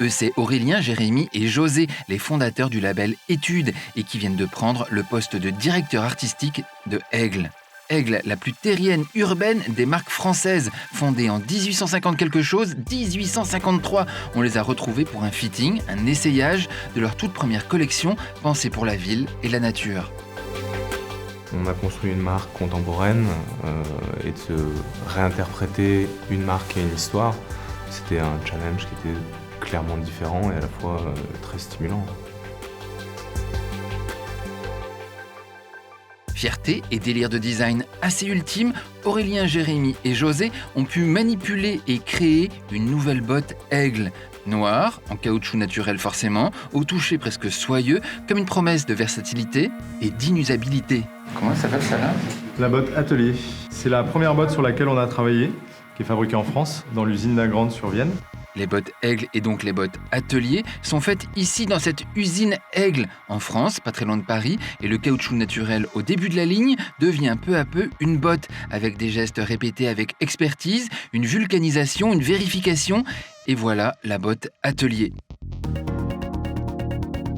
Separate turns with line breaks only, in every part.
Eux, c'est Aurélien, Jérémy et José, les fondateurs du label Études et qui viennent de prendre le poste de directeur artistique de Aigle. Aigle, la plus terrienne urbaine des marques françaises, fondée en 1850 quelque chose, 1853. On les a retrouvés pour un fitting, un essayage de leur toute première collection pensée pour la ville et la nature.
On a construit une marque contemporaine et de se réinterpréter une marque et une histoire, c'était un challenge qui était clairement différent et à la fois très stimulant.
Fierté et délire de design assez ultime, Aurélien, Jérémy et José ont pu manipuler et créer une nouvelle botte Aigle. Noire, en caoutchouc naturel forcément, au toucher presque soyeux, comme une promesse de versatilité et d'inusabilité. Comment ça s'appelle celle-là ?
La botte Atelier. C'est la première botte sur laquelle on a travaillé, qui est fabriquée en France, dans l'usine d'Agrande sur Vienne.
Les bottes Aigle et donc les bottes Atelier sont faites ici dans cette usine Aigle, en France, pas très loin de Paris, et le caoutchouc naturel au début de la ligne devient peu à peu une botte, avec des gestes répétés avec expertise, une vulcanisation, une vérification, et voilà la botte Atelier.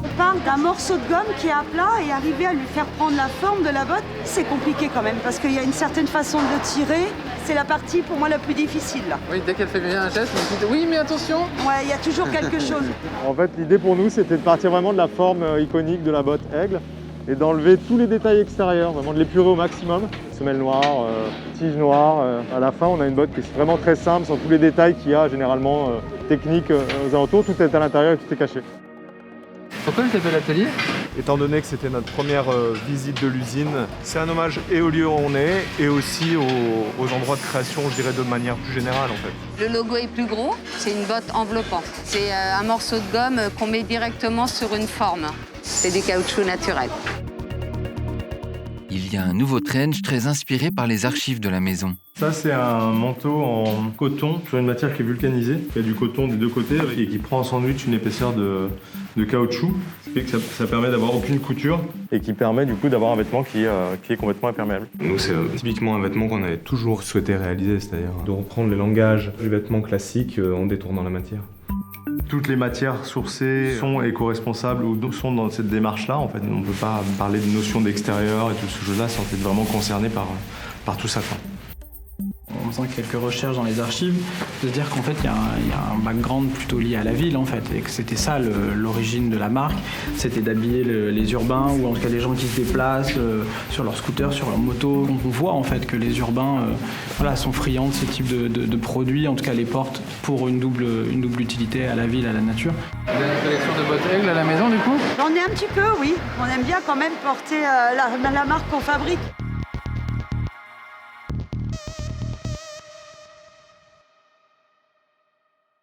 On parle d'un morceau de gomme qui est à plat et arriver à lui faire prendre la forme de la botte, c'est compliqué quand même, parce qu'il y a une certaine façon de le tirer. C'est la partie pour moi la plus difficile. Là.
Oui, dès qu'elle fait bien un geste, vous dites oui, mais attention.
Ouais, il y a toujours quelque chose.
En fait, l'idée pour nous, c'était de partir vraiment de la forme iconique de la botte Aigle et d'enlever tous les détails extérieurs, vraiment de l'épurer au maximum. Semelle noire, tige noire. À la fin, on a une botte qui est vraiment très simple, sans tous les détails qu'il y a généralement techniques aux alentours. Tout est à l'intérieur et tout est caché.
Pourquoi elle s'appelle Atelier ?
Étant donné que c'était notre première visite de l'usine, c'est un hommage et au lieu où on est et aussi aux endroits de création, je dirais de manière plus générale en fait.
Le logo est plus gros, c'est une botte enveloppante. C'est un morceau de gomme qu'on met directement sur une forme. C'est du caoutchouc naturel.
Il y a un nouveau trench très inspiré par les archives de la maison.
Ça, c'est un manteau en coton sur une matière qui est vulcanisée. Il y a du coton des deux côtés et qui prend en sandwich une épaisseur de caoutchouc. Ce qui fait que ça permet d'avoir aucune couture et qui permet du coup d'avoir un vêtement qui est complètement imperméable.
Nous, c'est typiquement un vêtement qu'on avait toujours souhaité réaliser, c'est-à-dire de reprendre les langages du vêtement classique en détournant la matière.
Toutes les matières sourcées sont éco-responsables ou sont dans cette démarche-là. En fait, on ne peut pas parler de notion d'extérieur et tout ce chose-là sans être vraiment concerné par tout ça, quoi.
En faisant quelques recherches dans les archives, de se dire qu'en fait il y a un background plutôt lié à la ville en fait, et que c'était ça l'origine de la marque, c'était d'habiller les urbains ou en tout cas les gens qui se déplacent sur leur scooter, sur leur moto. On voit en fait que les urbains sont friands de ce type de produits, en tout cas les portent pour une double utilité à la ville, à la nature.
Vous avez une collection de bottes Aigle à la maison du coup ?
J'en ai un petit peu, oui. On aime bien quand même porter la marque qu'on fabrique.